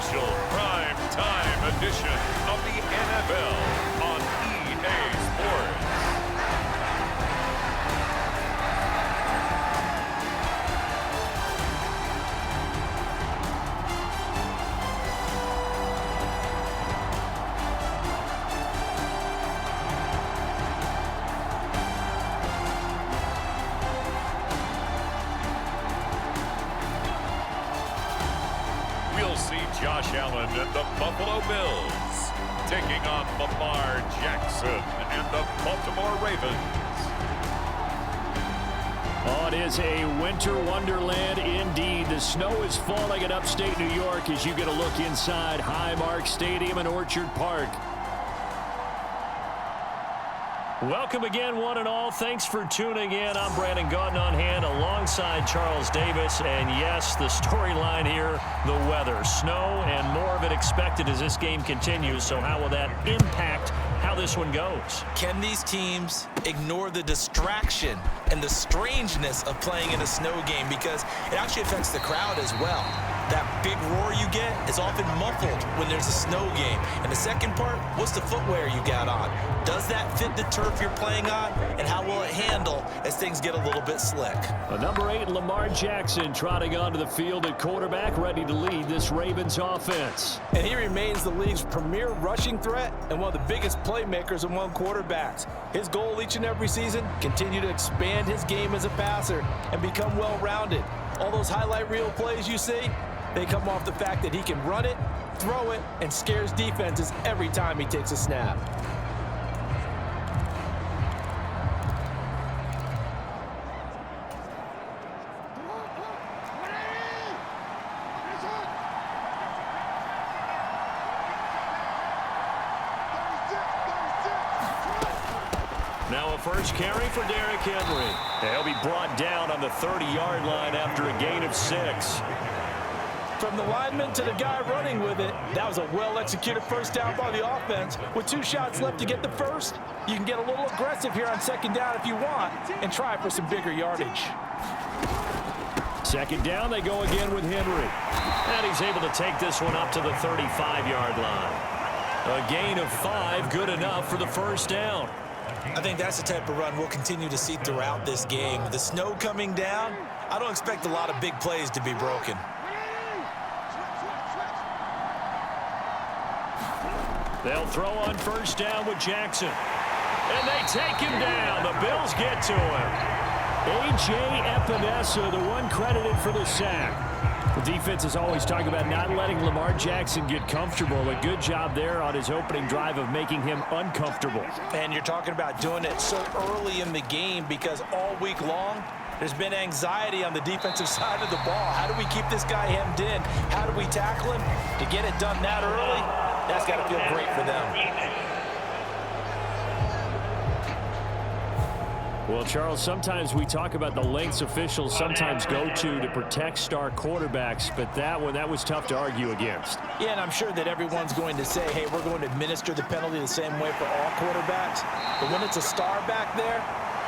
special prime time edition of the NFL on EA Sports. We'll see Josh Allen and the Buffalo Bills taking on Lamar Jackson and the Baltimore Ravens. Oh, it is a winter wonderland indeed. The snow is falling in upstate New York as you get a look inside Highmark Stadium in Orchard Park. Welcome again, one and all. Thanks for tuning in. I'm Brandon Gaudin on hand alongside Charles Davis. And yes, the storyline here, the weather. Snow and more of it expected as this game continues. So how will that impact how this one goes? Can these teams ignore the distraction and the strangeness of playing in a snow game? Because it actually affects the crowd as well. That big roar you get is often muffled when there's a snow game. And the second part, what's the footwear you got on? Does that fit the turf you're playing on? And how will it handle as things get a little bit slick? Number 8, Lamar Jackson, trotting onto the field at quarterback, ready to lead this Ravens offense. And he remains the league's premier rushing threat and one of the biggest playmakers among quarterbacks. His goal each and every season, continue to expand his game as a passer and become well-rounded. All those highlight reel plays you see, they come off the fact that he can run it, throw it, and scares defenses every time he takes a snap. Now a first carry for Derrick Henry. He'll be brought down on the 30-yard line after a gain of 6. From the lineman to the guy running with it, that was a well-executed first down by the offense. With 2 shots left to get the first, you can get a little aggressive here on second down if you want and try for some bigger yardage. Second down, they go again with Henry. And he's able to take this one up to the 35-yard line. A gain of 5, good enough for the first down. I think that's the type of run we'll continue to see throughout this game. With the snow coming down, I don't expect a lot of big plays to be broken. They'll throw on first down with Jackson. And they take him down. The Bills get to him. A.J. Epinesa, the one credited for the sack. The defense is always talking about not letting Lamar Jackson get comfortable. A good job there on his opening drive of making him uncomfortable. And you're talking about doing it so early in the game because all week long, there's been anxiety on the defensive side of the ball. How do we keep this guy hemmed in? How do we tackle him? To get it done that early, that's got to feel great for them. Well, Charles, sometimes we talk about the lengths officials sometimes go to protect star quarterbacks, but that one, that was tough to argue against. Yeah, and I'm sure that everyone's going to say, hey, we're going to administer the penalty the same way for all quarterbacks. But when it's a star back there,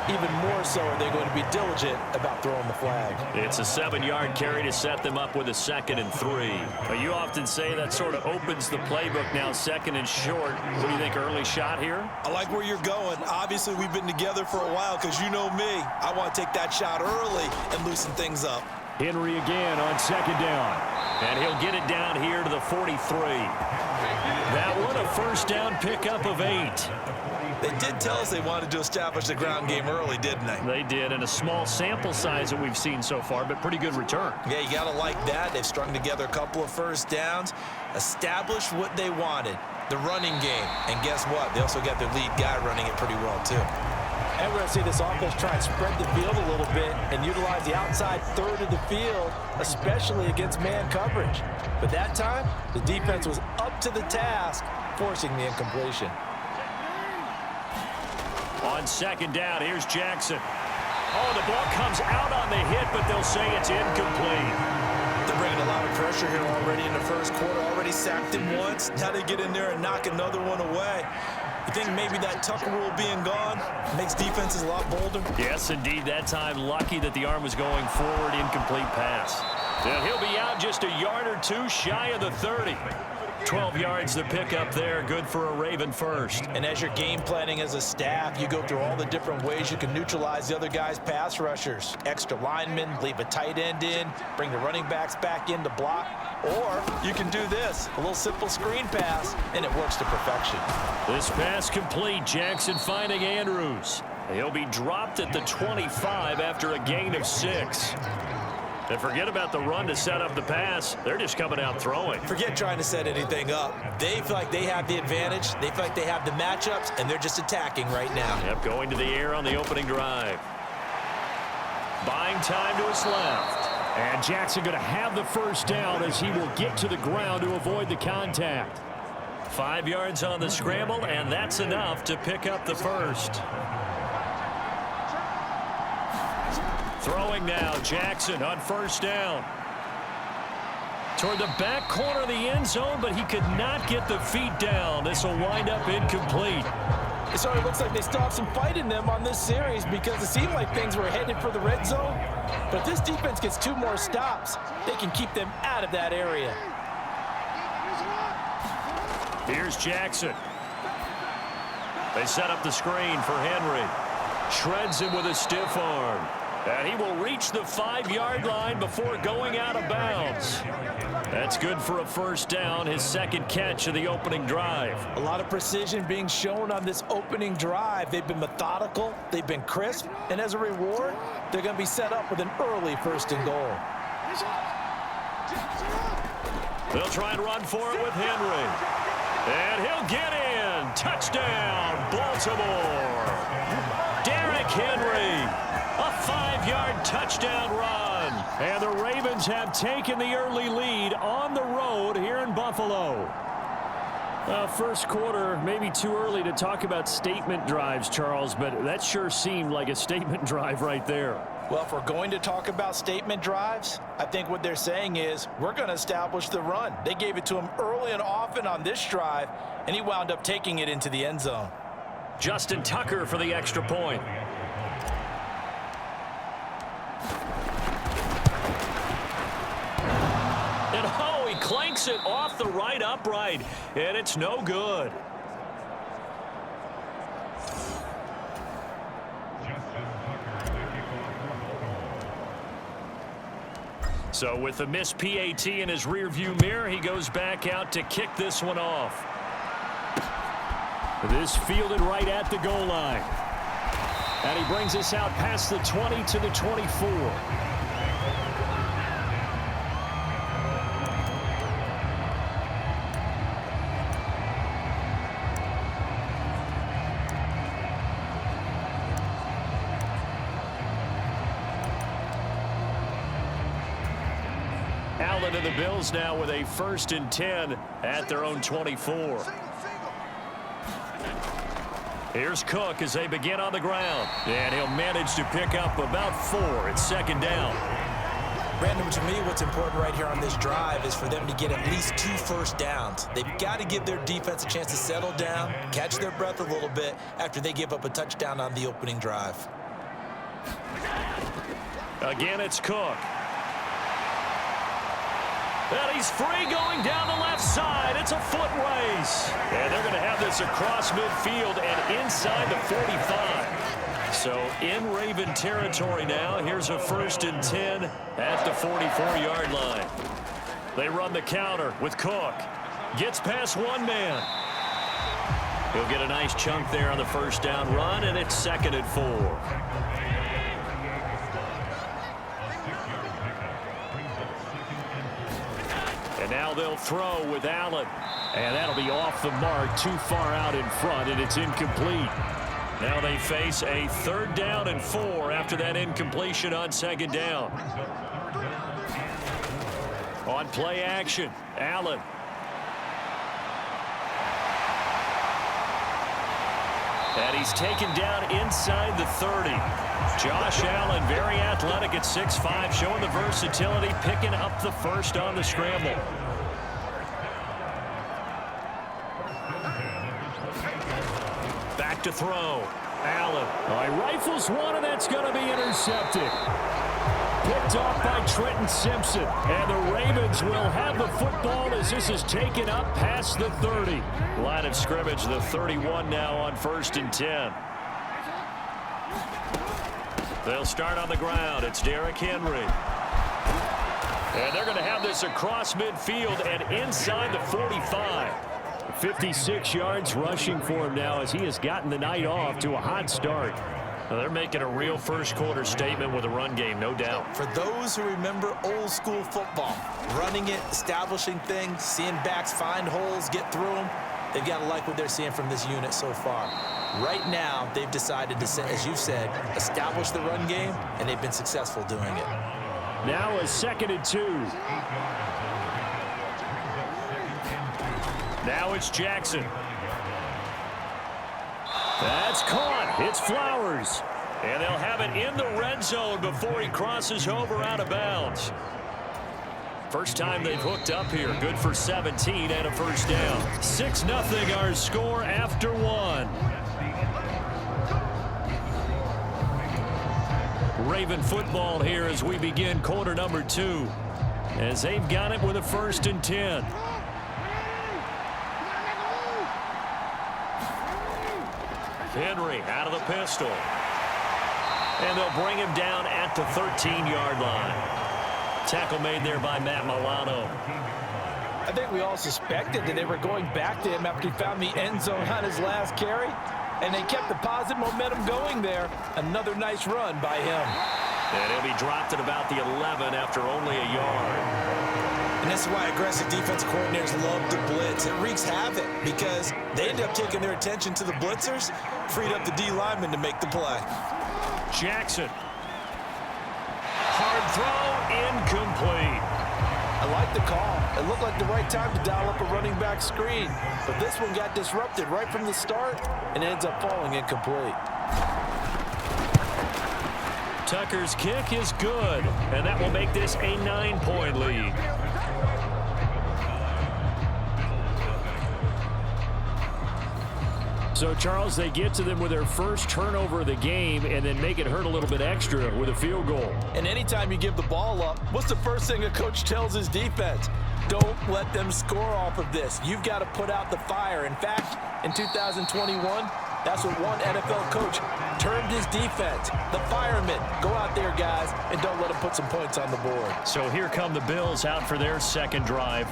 even more so are they going to be diligent about throwing the flag. It's a 7-yard carry to set them up with a 2nd and 3. You often say that sort of opens the playbook now, 2nd and short. What do you think, early shot here? I like where you're going. Obviously, we've been together for a while because you know me. I want to take that shot early and loosen things up. Henry again on 2nd down. And he'll get it down here to the 43. That one a first down pickup of 8. They did tell us they wanted to establish the ground game early, didn't they? They did, and a small sample size that we've seen so far, but pretty good return. Yeah, you got to like that. They've strung together a couple of first downs, established what they wanted, the running game. And guess what? They also got their lead guy running it pretty well, too. And we're going to see this offense try and spread the field a little bit and utilize the outside third of the field, especially against man coverage. But that time, the defense was up to the task, forcing the incompletion. On 2nd down, here's Jackson. Oh, the ball comes out on the hit, but they'll say it's incomplete. They're bringing a lot of pressure here already in the first quarter. Already sacked him once. Now they get in there and knock another one away. You think maybe that Tucker rule being gone makes defenses a lot bolder? Yes, indeed. That time, lucky that the arm was going forward, incomplete pass. And he'll be out just a yard or two shy of the 30. 12 yards to pick up there. Good for a Raven first. And as you're game planning as a staff, you go through all the different ways you can neutralize the other guy's pass rushers. Extra linemen, leave a tight end in, bring the running backs back in to block. Or you can do this, a little simple screen pass, and it works to perfection. This pass complete. Jackson finding Andrews. He'll be dropped at the 25 after a gain of 6. And forget about the run to set up the pass. They're just coming out throwing. Forget trying to set anything up. They feel like they have the advantage. They feel like they have the matchups, and they're just attacking right now. Yep, going to the air on the opening drive. Buying time to his left. And Jackson going to have the first down as he will get to the ground to avoid the contact. 5 yards on the scramble, and that's enough to pick up the first. Throwing now, Jackson on first down. Toward the back corner of the end zone, but he could not get the feet down. This will wind up incomplete. It sort of looks like they still have some fight in them on this series because it seemed like things were headed for the red zone. But if this defense gets 2 more stops, they can keep them out of that area. Here's Jackson. They set up the screen for Henry. Shreds him with a stiff arm. And he will reach the 5-yard line before going out of bounds. That's good for a first down, his second catch of the opening drive. A lot of precision being shown on this opening drive. They've been methodical, they've been crisp, and as a reward, they're going to be set up with an early first and goal. They'll try and run for it with Henry. And he'll get in. Touchdown, Baltimore. Derrick Henry. A 5-yard touchdown run. And the Ravens have taken the early lead on the road here in Buffalo. First quarter, maybe too early to talk about statement drives, Charles, but that sure seemed like a statement drive right there. Well, if we're going to talk about statement drives, I think what they're saying is we're going to establish the run. They gave it to him early and often on this drive, and he wound up taking it into the end zone. Justin Tucker for the extra point. And oh, he clanks it off the right upright, and it's no good. So with the missed PAT in his rearview mirror, he goes back out to kick this one off. This fielded right at the goal line. And he brings us out past the 20 to the 24. Allen and the Bills now with a 1st and 10 at their own 24. Here's Cook as they begin on the ground. And he'll manage to pick up about 4. It's 2nd down. Brandon, to me, what's important right here on this drive is for them to get at least 2 first downs. They've got to give their defense a chance to settle down, catch their breath a little bit after they give up a touchdown on the opening drive. Again, it's Cook. And he's free going down the left side. It's a foot race. And they're going to have this across midfield and inside the 45. So in Raven territory now. Here's a 1st and 10 at the 44-yard line. They run the counter with Cook. Gets past one man. He'll get a nice chunk there on the first down run, and it's 2nd and 4. And now they'll throw with Allen. And that'll be off the mark, too far out in front, and it's incomplete. Now they face a 3rd down and 4 after that incompletion on 2nd down. On play action, Allen. And he's taken down inside the 30. Josh Allen, very athletic at 6'5", showing the versatility, picking up the first on the scramble. Back to throw. Allen. He rifles one, and that's going to be intercepted. picked off by Trenton Simpson. And the Ravens will have the football as this is taken up past the 30. Line of scrimmage, the 31 now on 1st and 10. They'll start on the ground. It's Derrick Henry. And they're going to have this across midfield and inside the 45. 56 yards rushing for him now as he has gotten the night off to a hot start. Well, they're making a real first quarter statement with a run game, no doubt. For those who remember old school football, running it, establishing things, seeing backs find holes, get through them, they've got to like what they're seeing from this unit so far. Right now, they've decided to, as you said, establish the run game, and they've been successful doing it. Now a 2nd and 2. Now it's Jackson. That's caught. It's Flowers. And they'll have it in the red zone before he crosses over out of bounds. First time they've hooked up here. Good for 17 and a first down. 6-0 our score after 1. Raven football here as we begin quarter number 2. As they've got it with a 1st and 10. Henry out of the pistol. And they'll bring him down at the 13-yard line. Tackle made there by Matt Milano. I think we all suspected that they were going back to him after he found the end zone on his last carry. And they kept the positive momentum going there. Another nice run by him. And he'll be dropped at about the 11 after only a yard. And this is why aggressive defensive coordinators love to blitz. It wreaks havoc because they end up taking their attention to the blitzers, freed up the D lineman to make the play. Jackson. Hard throw, incomplete. I like the call. It looked like the right time to dial up a running back screen. But this one got disrupted right from the start and ends up falling incomplete. Tucker's kick is good, and that will make this a 9-point lead. So, Charles, they get to them with their first turnover of the game and then make it hurt a little bit extra with a field goal. And anytime you give the ball up, what's the first thing a coach tells his defense? Don't let them score off of this. You've got to put out the fire. In fact, in 2021, that's what one NFL coach termed his defense. The firemen. Go out there, guys, and don't let them put some points on the board. So here come the Bills out for their second drive.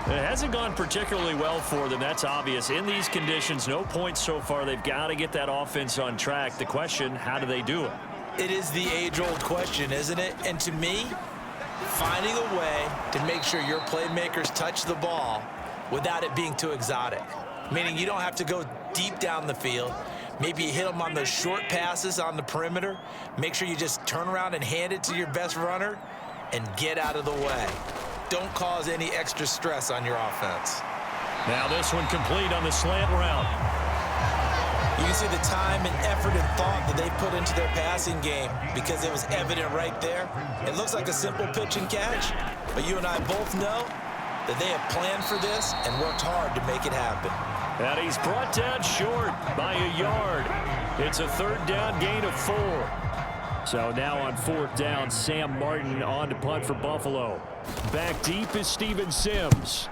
It hasn't gone particularly well for them. That's obvious. In these conditions, no points so far. They've got to get that offense on track. The question, how do they do it? It is the age-old question, isn't it? And to me, finding a way to make sure your playmakers touch the ball without it being too exotic. Meaning you don't have to go deep down the field. Maybe you hit them on those short passes on the perimeter. Make sure you just turn around and hand it to your best runner and get out of the way. Don't cause any extra stress on your offense. Now this one complete on the slant route. You can see the time and effort and thought that they put into their passing game because it was evident right there. It looks like a simple pitch and catch, but you and I both know that they have planned for this and worked hard to make it happen. And he's brought down short by a yard. It's a 3rd down gain of 4. So now on 4th down, Sam Martin on to punt for Buffalo. Back deep is Steven Sims.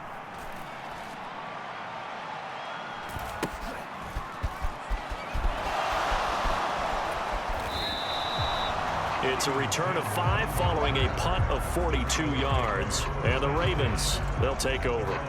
It's a return of 5 following a punt of 42 yards. And the Ravens, they'll take over.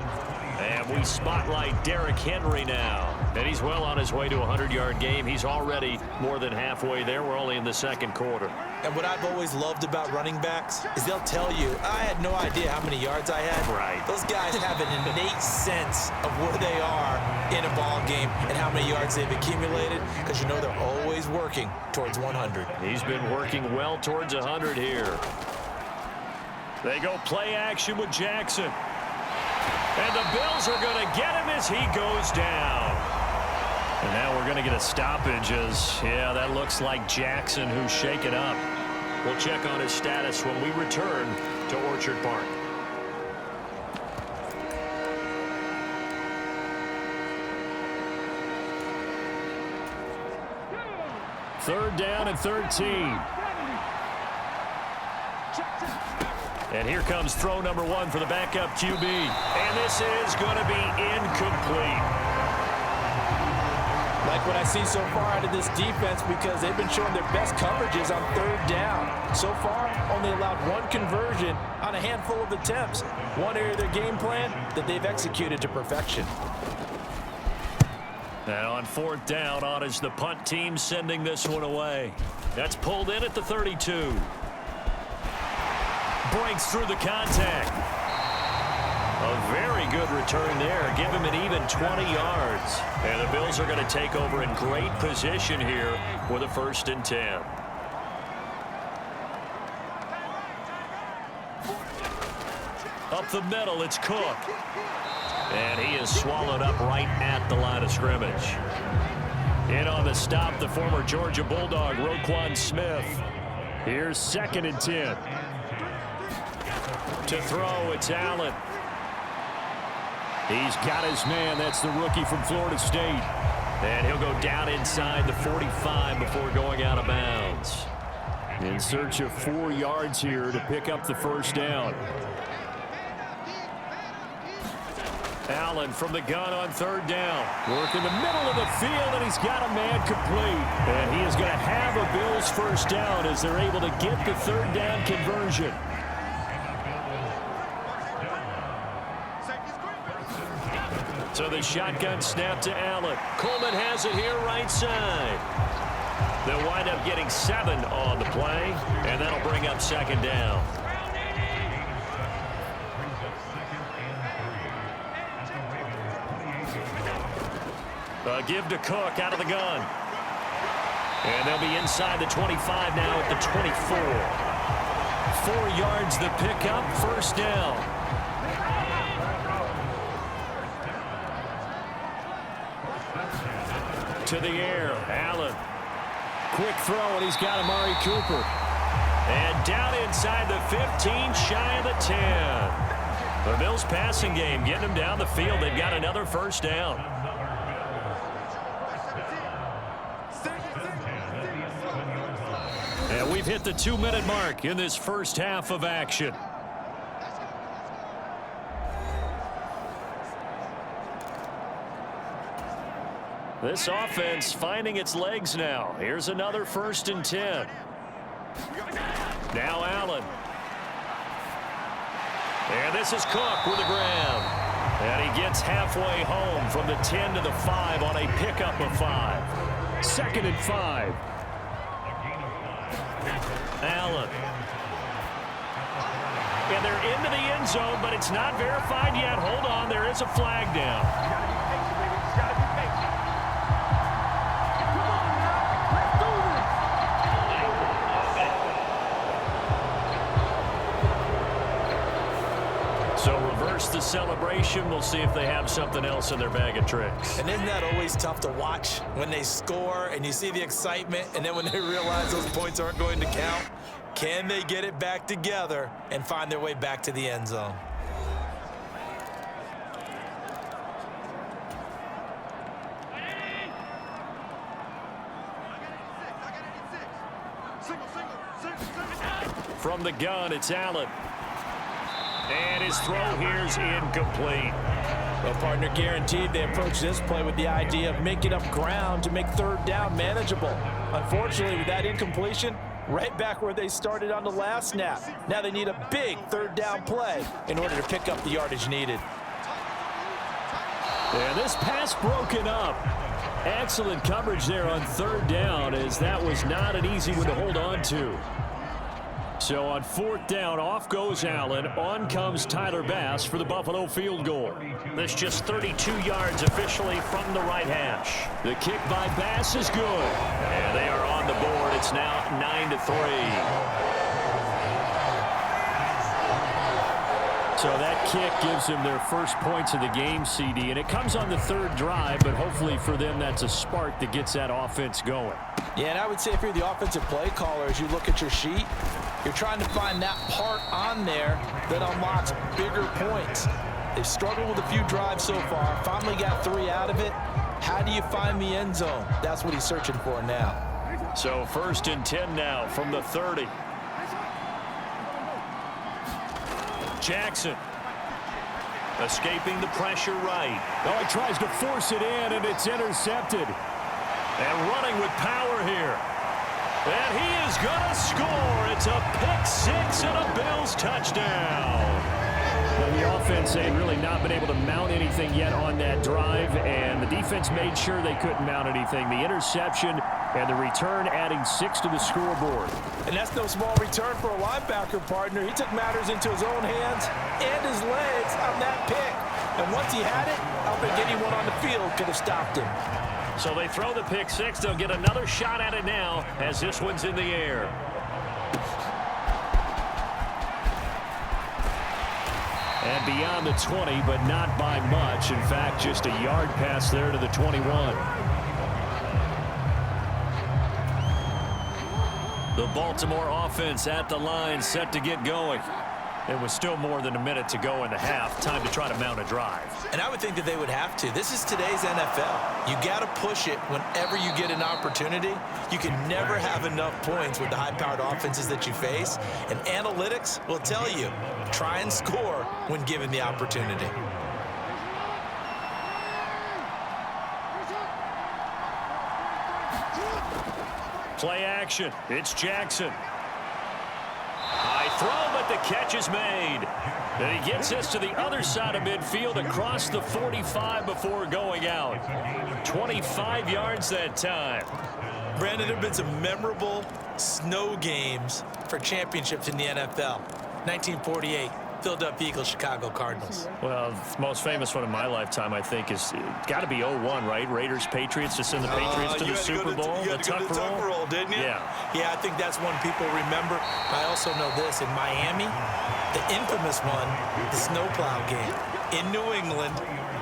And we spotlight Derrick Henry now. And he's well on his way to a 100-yard game. He's already more than halfway there. We're only in the 2nd quarter. And what I've always loved about running backs is they'll tell you, I had no idea how many yards I had. Right. Those guys have an innate sense of where they are in a ball game and how many yards they've accumulated because you know they're always working towards 100. He's been working well towards 100 here. They go play action with Jackson. And the Bills are going to get him as he goes down. And now we're going to get a stoppage as, yeah, that looks like Jackson who's shaken up. We'll check on his status when we return to Orchard Park. Third down and 13. And here comes throw number 1 for the backup QB. And this is going to be incomplete. Like what I see so far out of this defense, because they've been showing their best coverages on 3rd down. So far, only allowed 1 conversion on a handful of attempts. One area of their game plan that they've executed to perfection. And on 4th down, on is the punt team sending this one away. That's pulled in at the 32. Breaks through the contact. A very good return there. Give him an even 20 yards. And the Bills are going to take over in great position here with a 1st and 10. Up the middle, it's Cook. And he is swallowed up right at the line of scrimmage. In on the stop, the former Georgia Bulldog, Roquan Smith. Here's 2nd and 10. To throw, it's Allen. He's got his man. That's the rookie from Florida State. And he'll go down inside the 45 before going out of bounds. In search of 4 yards here to pick up the 1st down. Allen from the gun on 3rd down. Work in the middle of the field, and he's got a man complete. And he is going to have a Bills 1st down as they're able to get the 3rd down conversion. So the shotgun snap to Allen. Coleman has it here right side. They'll wind up getting 7 on the play, and that'll bring up 2nd down. Give to Cook out of the gun. And they'll be inside the 25 now at the 24. 4 yards the pickup, 1st down. To the air, Allen. Quick throw, and he's got Amari Cooper. And down inside the 15, shy of the 10. The Bills passing game, getting them down the field. They've got another 1st down. And we've hit the 2-minute mark in this 1st half of action. This offense finding its legs now. Here's another 1st and 10. Now Allen. And this is Cook with the grab. And he gets halfway home from the 10 to the 5 on a pickup of 5. 2nd and 5. Allen. And they're into the end zone, but it's not verified yet. Hold on, there is a flag down. So reverse the celebration. We'll see if they have something else in their bag of tricks. And isn't that always tough to watch when they score and you see the excitement, and then when they realize those points aren't going to count? Can they get it back together and find their way back to the end zone? From the gun, it's Allen. And his throw here's incomplete. Well, partner, guaranteed they approach this play with the idea of making up ground to make 3rd down manageable. Unfortunately, with that incompletion, right back where they started on the last snap. Now they need a big 3rd down play in order to pick up the yardage needed. And this pass broken up. Excellent coverage there on 3rd down, as that was not an easy one to hold on to. So on 4th down, off goes Allen. On comes Tyler Bass for the Buffalo field goal. That's just 32 yards officially from the right hash. The kick by Bass is good. And they are on the board. It's now 9-3. So that kick gives them their first points of the game, CD. And it comes on the 3rd drive, but hopefully for them that's a spark that gets that offense going. Yeah, and I would say if you're the offensive play caller, as you look at your sheet, you're trying to find that part on there that unlocks bigger points. They've struggled with a few drives so far. Finally got 3 out of it. How do you find the end zone? That's what he's searching for now. So 1st and 10 now from the 30. Jackson. Escaping the pressure right. Oh, he tries to force it in, and it's intercepted. And running with power here. And he is going to score. It's a pick six and a Bills touchdown. Well, the offense had really not been able to mount anything yet on that drive, and the defense made sure they couldn't mount anything. The interception and the return adding 6 to the scoreboard. And that's no small return for a linebacker partner. He took matters into his own hands and his legs on that pick. And once he had it, I don't think anyone on the field could have stopped him. So they throw the pick six. They'll get another shot at it now as this one's in the air. And beyond the 20, but not by much. In fact, just a yard pass there to the 21. The Baltimore offense at the line, set to get going. It was still more than a minute to go in the half. Time to try to mount a drive. And I would think that they would have to. This is today's NFL. You got to push it whenever you get an opportunity. You can never have enough points with the high-powered offenses that you face. And analytics will tell you, try and score when given the opportunity. Play action. It's Jackson. High throw, but the catch is made. And he gets us to the other side of midfield across the 45 before going out. 25 yards that time. Brandon, there have been some memorable snow games for championships in the NFL. 1948, Philadelphia Eagles, Chicago Cardinals. Well, the most famous one in my lifetime, I think, is got to be 01, right? Raiders, Patriots, to send the Patriots to the Super Bowl. You had to go to the Tuck roll, didn't you? Yeah, I think that's one people remember. I also know this. In Miami, the infamous one, the snowplow game. In New England,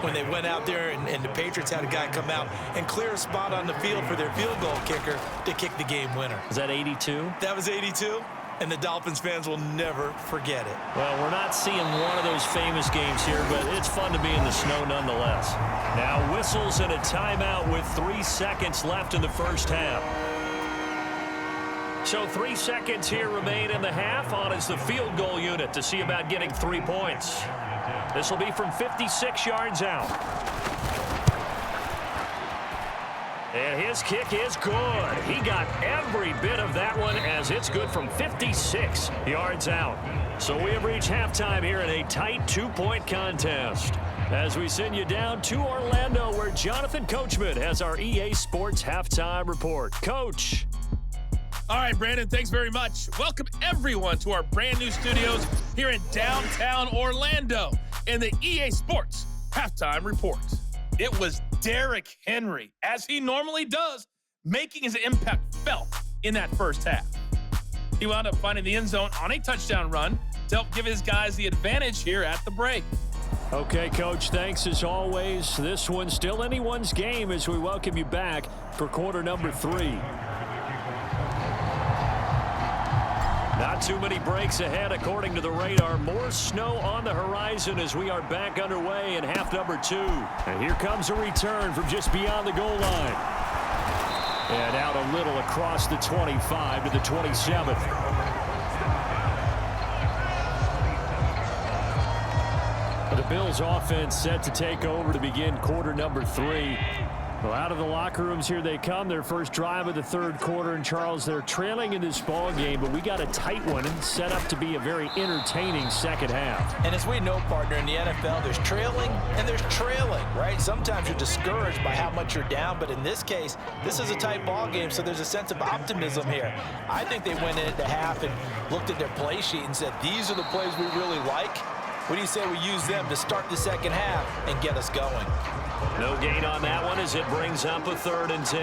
when they went out there and the Patriots had a guy come out and clear a spot on the field for their field goal kicker to kick the game winner. Is that 82? That was 82. And the Dolphins fans will never forget it. Well, we're not seeing one of those famous games here, but it's fun to be in the snow nonetheless. Now whistles and a timeout with 3 seconds left in the first half. So 3 seconds here remain in the half. On is the field goal unit to see about getting 3 points. This will be from 56 yards out. And his kick is good. He got every bit of that one as it's good from 56 yards out. So we have reached halftime here in a tight 2-point contest. As we send you down to Orlando, where Jonathan Coachman has our EA Sports Halftime Report. Coach. All right, Brandon, thanks very much. Welcome, everyone, to our brand new studios here in downtown Orlando in the EA Sports Halftime Report. It was Derrick Henry, as he normally does, making his impact felt in that first half. He wound up finding the end zone on a touchdown run to help give his guys the advantage here at the break. Okay, Coach, thanks as always. This one's still anyone's game as we welcome you back for quarter number 3. Not too many breaks ahead according to the radar. More snow on the horizon as we are back underway in half number 2. And here comes a return from just beyond the goal line. And out a little across the 25 to the 27th. The Bills offense set to take over to begin quarter number 3. Well, out of the locker rooms here they come. Their first drive of the third quarter. And, Charles, they're trailing in this ball game, but we got a tight one and set up to be a very entertaining second half. And as we know, partner, in the NFL, there's trailing and there's trailing, right? Sometimes you're discouraged by how much you're down, but in this case, this is a tight ball game, so there's a sense of optimism here. I think they went into half and looked at their play sheet and said, these are the plays we really like. What do you say we use them to start the second half and get us going? No gain on that one as it brings up a 3rd and 10.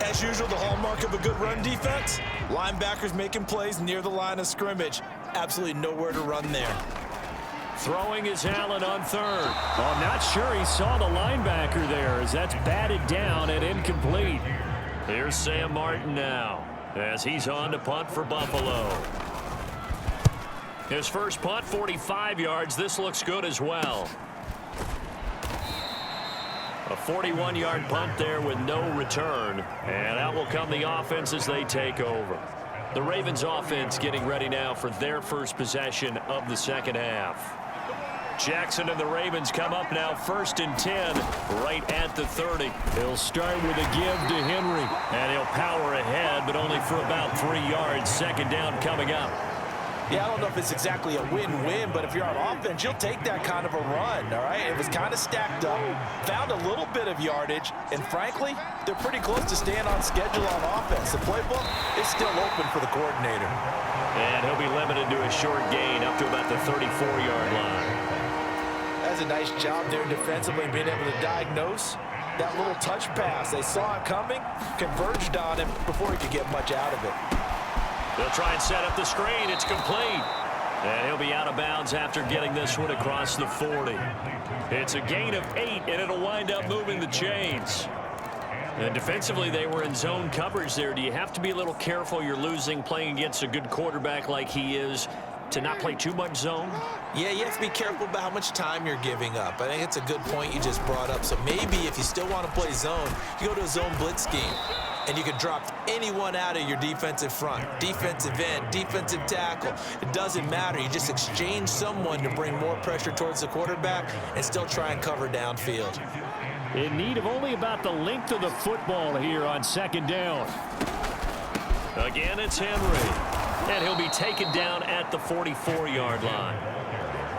As usual, the hallmark of a good run defense, linebackers making plays near the line of scrimmage. Absolutely nowhere to run there. Throwing is Allen on 3rd. Well, I'm not sure he saw the linebacker there as that's batted down and incomplete. Here's Sam Martin now as he's on to punt for Buffalo. His first punt, 45 yards. This looks good as well. A 41-yard punt there with no return. And out will come the offense as they take over. The Ravens offense getting ready now for their first possession of the second half. Jackson and the Ravens come up now 1st and 10 right at the 30. He'll start with a give to Henry, and he'll power ahead, but only for about 3 yards. Second down coming up. Yeah, I don't know if it's exactly a win-win, but if you're on offense, you'll take that kind of a run, all right? It was kind of stacked up, found a little bit of yardage, and frankly, they're pretty close to staying on schedule on offense. The playbook is still open for the coordinator. And he'll be limited to a short gain up to about the 34-yard line. That's a nice job there defensively, being able to diagnose that little touch pass. They saw it coming, converged on him before he could get much out of it. They'll try and set up the screen. It's complete. And he'll be out of bounds after getting this one across the 40. It's a gain of 8, and it'll wind up moving the chains. And defensively, they were in zone coverage there. Do you have to be a little careful? You're losing playing against a good quarterback like he is to not play too much zone? Yeah, you have to be careful about how much time you're giving up. I think it's a good point you just brought up. So maybe if you still want to play zone, you go to a zone blitz scheme. And you can drop anyone out of your defensive front, defensive end, defensive tackle. It doesn't matter. You just exchange someone to bring more pressure towards the quarterback and still try and cover downfield. In need of only about the length of the football here on second down. Again, it's Henry. And he'll be taken down at the 44-yard line.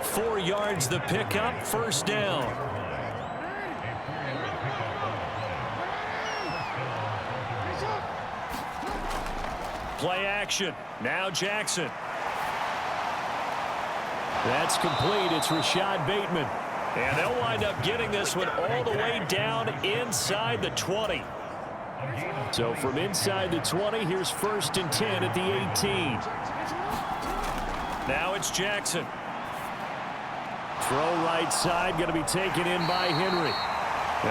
4 yards the pickup, first down. Play action. Now Jackson. That's complete. It's Rashad Bateman. And they'll wind up getting this one all the way down inside the 20. So from inside the 20, here's 1st and 10 at the 18. Now it's Jackson. Throw right side, going to be taken in by Henry.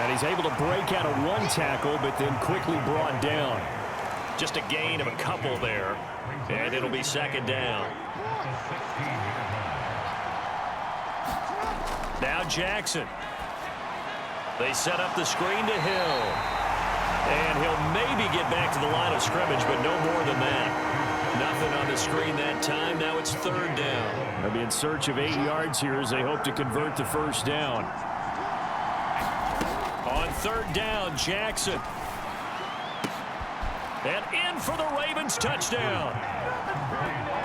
And he's able to break out of one tackle, but then quickly brought down. Just a gain of a couple there, and it'll be second down. Now Jackson. They set up the screen to Hill. And he'll maybe get back to the line of scrimmage, but no more than that. Nothing on the screen that time. Now it's third down. They'll be in search of 8 yards here as they hope to convert the first down. On third down, Jackson. And in for the Ravens touchdown.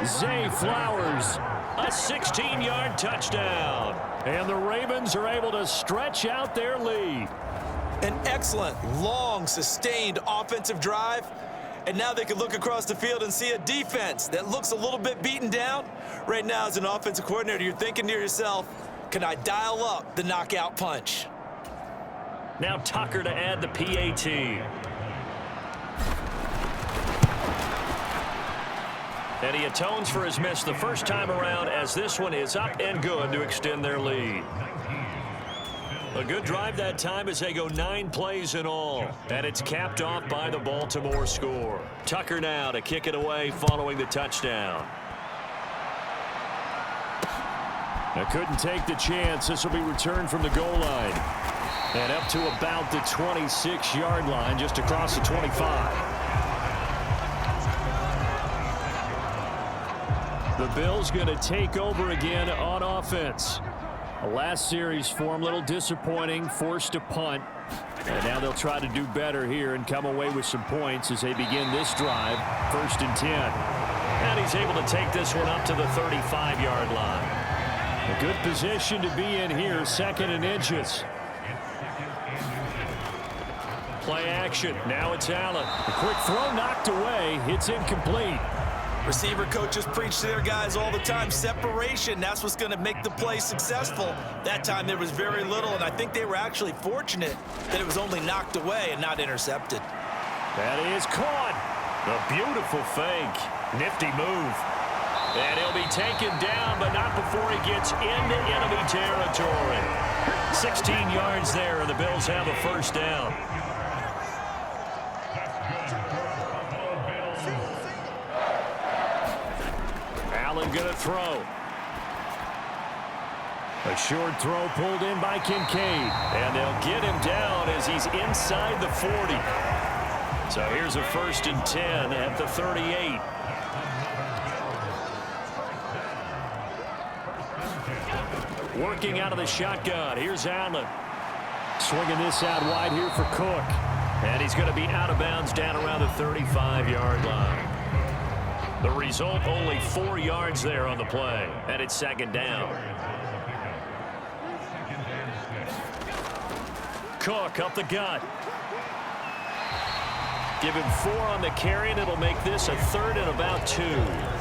Zay Flowers, a 16-yard touchdown. And the Ravens are able to stretch out their lead. An excellent, long, sustained offensive drive. And now they can look across the field and see a defense that looks a little bit beaten down. Right now, as an offensive coordinator, you're thinking to yourself, can I dial up the knockout punch? Now Tucker to add the PAT. And he atones for his miss the first time around as this one is up and good to extend their lead. A good drive that time as they go 9 plays in all. And it's capped off by the Baltimore score. Tucker now to kick it away following the touchdown. Now couldn't take the chance. This will be returned from the goal line. And up to about the 26-yard line, just across the 25. The Bills going to take over again on offense. The last series for him, a little disappointing, forced a punt. And now they'll try to do better here and come away with some points as they begin this drive, 1st and 10. And he's able to take this one up to the 35-yard line. A good position to be in here, 2nd and inches. Play action. Now it's Allen. A quick throw knocked away. It's incomplete. Receiver coaches preach to their guys all the time. Separation, that's what's going to make the play successful. That time there was very little, and I think they were actually fortunate that it was only knocked away and not intercepted. That is caught. A beautiful fake. Nifty move. And he'll be taken down, but not before he gets into enemy territory. 16 yards there, and the Bills have a first down. Allen gonna throw. A short throw pulled in by Kincaid. And they'll get him down as he's inside the 40. So here's a 1st and 10 at the 38. Working out of the shotgun. Here's Allen. Swinging this out wide here for Cook. And he's going to be out of bounds down around the 35-yard line. The result, only 4 yards there on the play. And it's second down. Cook up the gut. Give him 4 on the carry, and it'll make this a 3rd and about 2.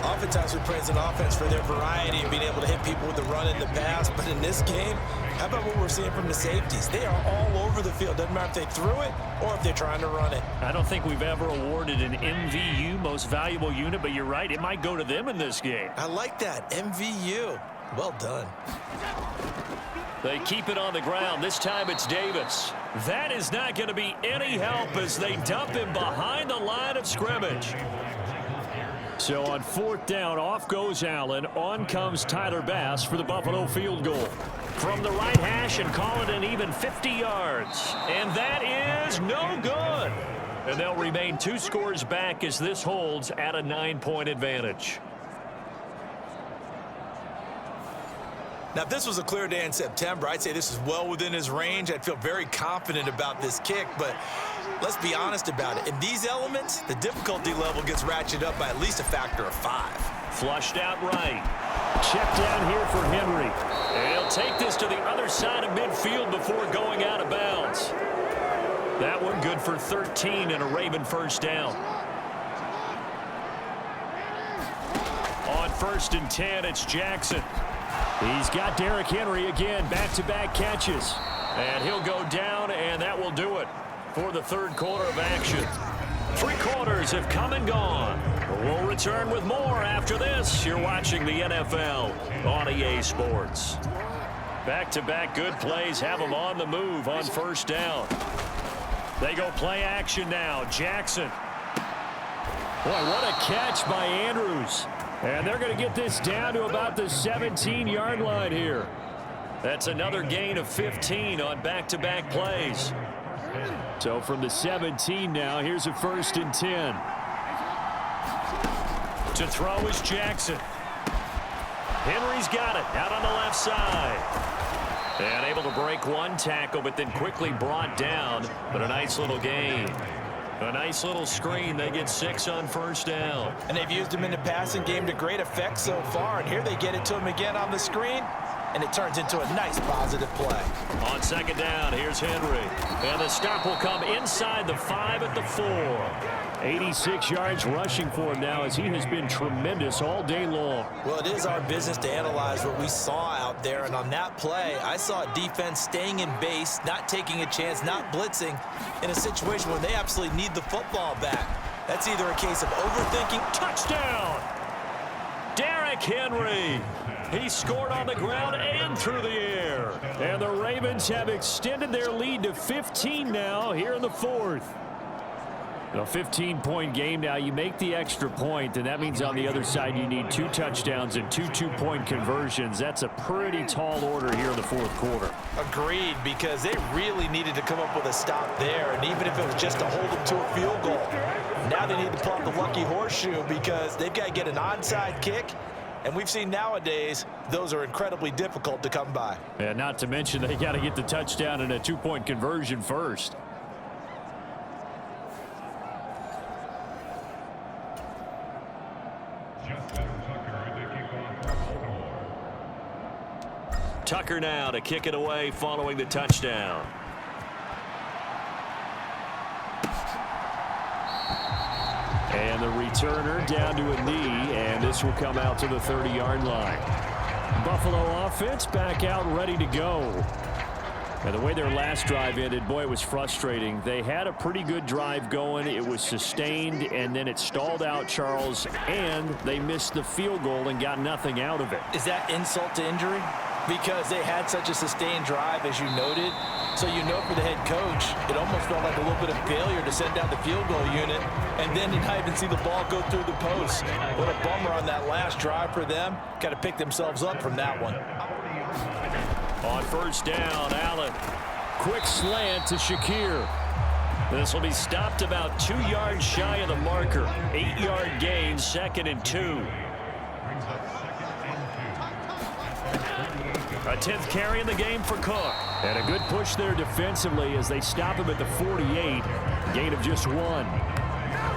Oftentimes we praise an offense for their variety of being able to hit people with the run and the pass. But in this game, how about what we're seeing from the safeties? They are all over the field. Doesn't matter if they threw it or if they're trying to run it. I don't think we've ever awarded an MVU, most valuable unit, but you're right. It might go to them in this game. I like that. MVU. Well done. They keep it on the ground. This time it's Davis. That is not going to be any help as they dump him behind the line of scrimmage. So on 4th down, off goes Allen. On comes Tyler Bass for the Buffalo field goal. From the right hash and call it an even 50 yards. And that is no good. And they'll remain 2 scores back as this holds at a 9-point advantage. Now, if this was a clear day in September, I'd say this is well within his range. I'd feel very confident about this kick, but let's be honest about it. In these elements, the difficulty level gets ratcheted up by at least a factor of 5. Flushed out right. Check down here for Henry. And he'll take this to the other side of midfield before going out of bounds. That one good for 13 and a Raven first down. On 1st and 10, it's Jackson. He's got Derrick Henry again, back-to-back catches. And he'll go down, and that will do it for the 3rd quarter of action. 3 quarters have come and gone. We'll return with more after this. You're watching the NFL on EA Sports. Back-to-back good plays have them on the move on 1st down. They go play action now. Jackson. Boy, what a catch by Andrews. And they're going to get this down to about the 17-yard line here. That's another gain of 15 on back-to-back plays. So from the 17 now, here's a 1st and 10. To throw is Jackson. Henry's got it out on the left side. And able to break 1 tackle, but then quickly brought down. But a nice little gain. A nice little screen. They get 6 on 1st down. And they've used him in the passing game to great effect so far. And here they get it to him again on the screen. And it turns into a nice positive play. On 2nd down, here's Henry. And the stop will come inside the 5 at the 4. 86 yards rushing for him now as he has been tremendous all day long. Well, it is our business to analyze what we saw out there. And on that play, I saw a defense staying in base, not taking a chance, not blitzing in a situation where they absolutely need the football back. That's either a case of overthinking. Touchdown! Derrick Henry. He scored on the ground and through the air. And the Ravens have extended their lead to 15 now here in the 4th. A 15-point game now. You make the extra point, and that means on the other side you need 2 touchdowns and 2 two-point conversions. That's a pretty tall order here in the 4th quarter. Agreed, because they really needed to come up with a stop there, and even if it was just to hold them to a field goal. Now they need to pull out the lucky horseshoe because they've got to get an onside kick, and we've seen nowadays those are incredibly difficult to come by. And not to mention they got to get the touchdown and a 2-point conversion first. Tucker now to kick it away following the touchdown. And the returner down to a knee, and this will come out to the 30-yard line. Buffalo offense back out ready to go. And the way their last drive ended, boy, it was frustrating. They had a pretty good drive going. It was sustained, and then it stalled out, Charles, and they missed the field goal and got nothing out of it. Is that insult to injury? Because they had such a sustained drive, as you noted. So you know for the head coach, it almost felt like a little bit of failure to send down the field goal unit and then not even see the ball go through the post. What a bummer on that last drive for them. Got to pick themselves up from that one. On 1st down, Allen. Quick slant to Shakir. This will be stopped about 2 yards shy of the marker. 8-yard gain, 2nd and 2. A 10th carry in the game for Cook. And a good push there defensively as they stop him at the 48. Gain of just 1.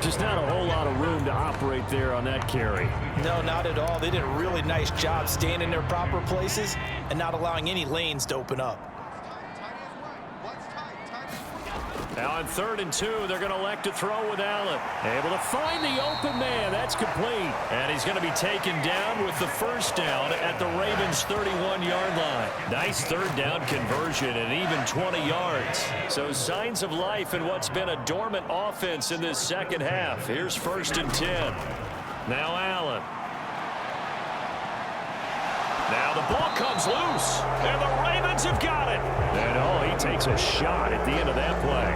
Just not a whole lot of room to operate there on that carry. No, not at all. They did a really nice job staying in their proper places and not allowing any lanes to open up. Now on 3rd and 2, they're going to elect to throw with Allen. Able to find the open man. That's complete. And he's going to be taken down with the first down at the Ravens' 31-yard line. Nice 3rd down conversion and even 20 yards. So signs of life in what's been a dormant offense in this second half. Here's 1st and 10. Now Allen. Now the ball comes loose, and the Ravens have got it. And, he takes a shot at the end of that play.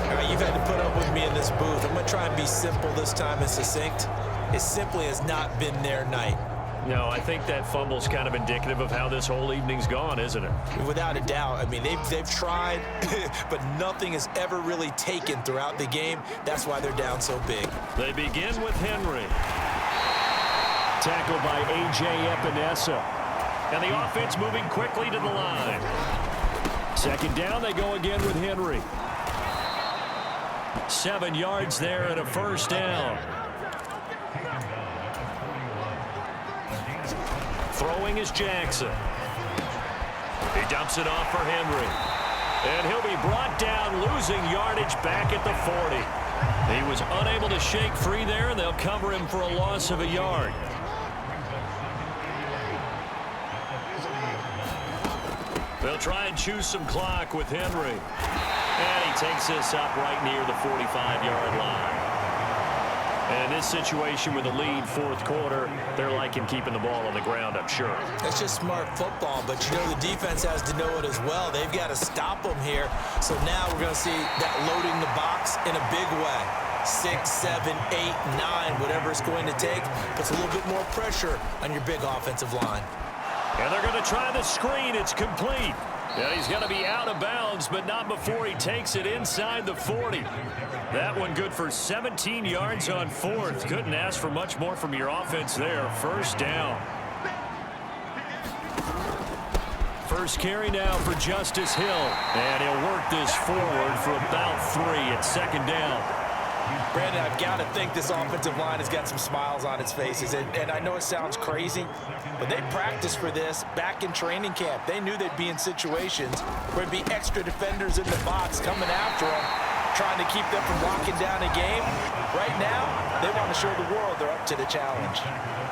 All right, you've had to put up with me in this booth. I'm going to try and be simple this time and succinct. It simply has not been their night. No, I think that fumble's kind of indicative of how this whole evening's gone, isn't it? Without a doubt. I mean, they've tried, but nothing has ever really taken throughout the game. That's why they're down so big. They begin with Henry. Tackled by A.J. Epinesa. And the offense moving quickly to the line. 2nd down, they go again with Henry. 7 yards there and a 1st down. Throwing is Jackson. He dumps it off for Henry. And he'll be brought down, losing yardage back at the 40. He was unable to shake free there, and they'll cover him for a loss of a yard. They'll try and choose some clock with Henry. And he takes this up right near the 45-yard line. And in this situation with a lead 4th quarter, they're liking keeping the ball on the ground, I'm sure. That's just smart football, but you know the defense has to know it as well. They've got to stop them here. So now we're going to see that loading the box in a big way. 6, 7, 8, 9, whatever it's going to take, puts a little bit more pressure on your big offensive line. And they're going to try the screen. It's complete. Yeah, he's going to be out of bounds, but not before he takes it inside the 40. That one good for 17 yards on 4th. Couldn't ask for much more from your offense there. 1st down. First carry now for Justice Hill. And he'll work this forward for about 3 at 2nd down. Brandon, I've got to think this offensive line has got some smiles on its faces. And I know it sounds crazy, but they practiced for this back in training camp. They knew they'd be in situations where there'd be extra defenders in the box coming after them, trying to keep them from locking down a game. Right now, they want to show the world they're up to the challenge.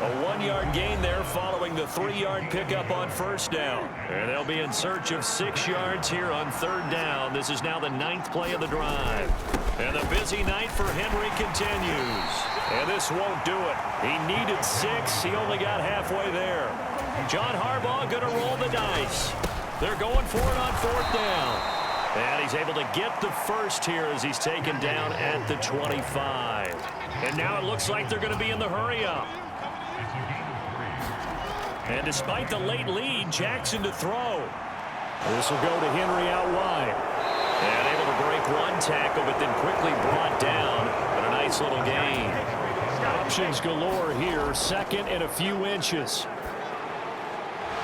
A 1-yard gain there following the 3-yard pickup on 1st down. And they'll be in search of 6 yards here on 3rd down. This is now the 9th play of the drive. And the busy night for Henry continues. And this won't do it. He needed 6. He only got halfway there. John Harbaugh going to roll the dice. They're going for it on 4th down. And he's able to get the first here as he's taken down at the 25. And now it looks like they're going to be in the hurry-up. And despite the late lead, Jackson to throw. This will go to Henry out wide. And able to break one tackle, but then quickly brought down. But a nice little gain. Options galore here. 2nd and a few inches.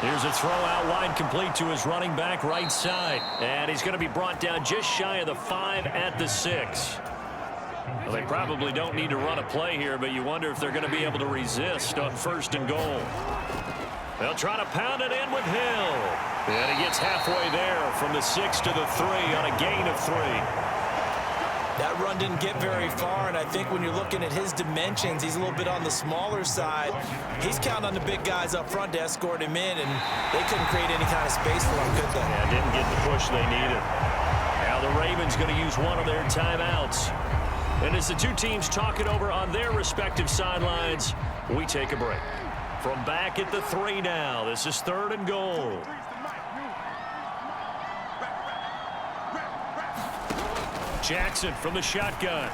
Here's a throw out wide, complete to his running back right side. And he's going to be brought down just shy of the 5 at the 6. Well, they probably don't need to run a play here, but you wonder if they're going to be able to resist on 1st and goal. They'll try to pound it in with Hill. And he gets halfway there from the 6 to the 3 on a gain of 3. That run didn't get very far, and I think when you're looking at his dimensions, he's a little bit on the smaller side. He's counting on the big guys up front to escort him in, and they couldn't create any kind of space for him, could they? Yeah, didn't get the push they needed. Now the Ravens going to use one of their timeouts. And as the two teams talk it over on their respective sidelines, we take a break. From back at the 3 now, this is 3rd and goal. Jackson from the shotgun.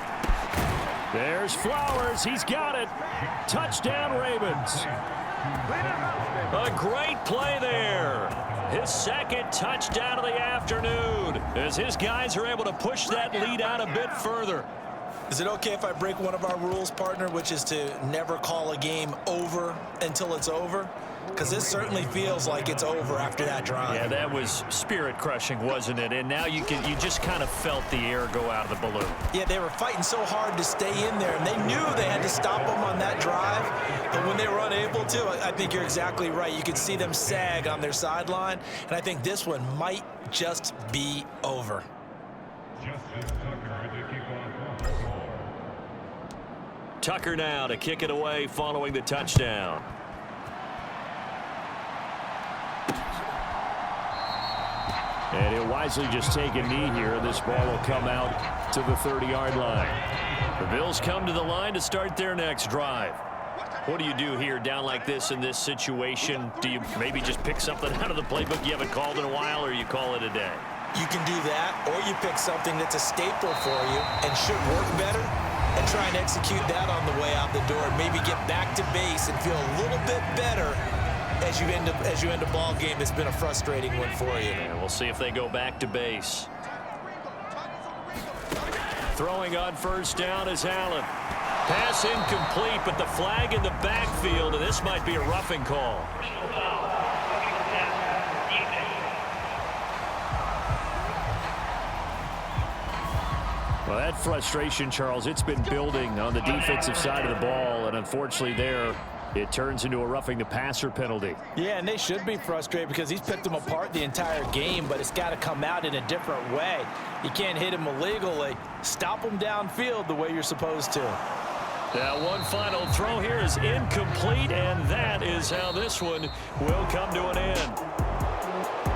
There's Flowers. He's got it. Touchdown, Ravens. A great play there. His 2nd touchdown of the afternoon as his guys are able to push that lead out a bit further. Is it okay if I break one of our rules, partner, which is to never call a game over until it's over? because it certainly feels like it's over after that drive. Yeah, that was spirit-crushing, wasn't it? And now you just kind of felt the air go out of the balloon. Yeah, they were fighting so hard to stay in there, and they knew they had to stop them on that drive. But when they were unable to, I think you're exactly right. You could see them sag on their sideline, and I think this one might just be over. Tucker now to kick it away following the touchdown. And he'll wisely just take a knee here, and this ball will come out to the 30-yard line. The Bills come to the line to start their next drive. What do you do here down like this in this situation? Do you maybe just pick something out of the playbook you haven't called in a while, or you call it a day? You can do that, or you pick something that's a staple for you and should work better and try and execute that on the way out the door and maybe get back to base and feel a little bit better as you end a ball game that's been a frustrating one for you. And we'll see if they go back to base. Throwing on first down is Allen. Pass incomplete, but the flag in the backfield, and this might be a roughing call. Well, that frustration, Charles, it's been building on the defensive side of the ball, and unfortunately there, it turns into a roughing the passer penalty. Yeah, and they should be frustrated because he's picked them apart the entire game, but it's got to come out in a different way. You can't hit him illegally. Stop him downfield the way you're supposed to. Now, one final throw here is incomplete, and that is how this one will come to an end.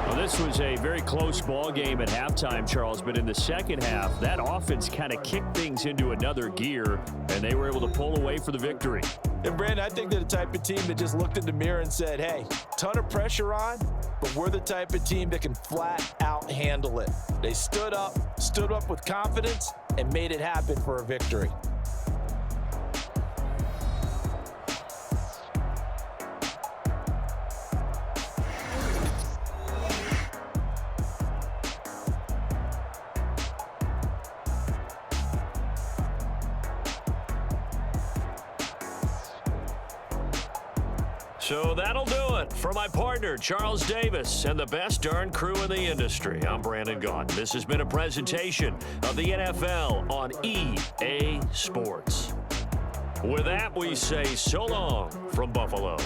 Well, this was a very close ball game at halftime, Charles, but in the second half, that offense kind of kicked things into another gear, and they were able to pull away for the victory. And, Brandon, I think they're the type of team that just looked in the mirror and said, hey, ton of pressure on, but we're the type of team that can flat out handle it. They stood up with confidence, and made it happen for a victory. So that'll do it for my partner, Charles Davis, and the best darn crew in the industry. I'm Brandon Gaughan. This has been a presentation of the NFL on EA Sports. With that, we say so long from Buffalo.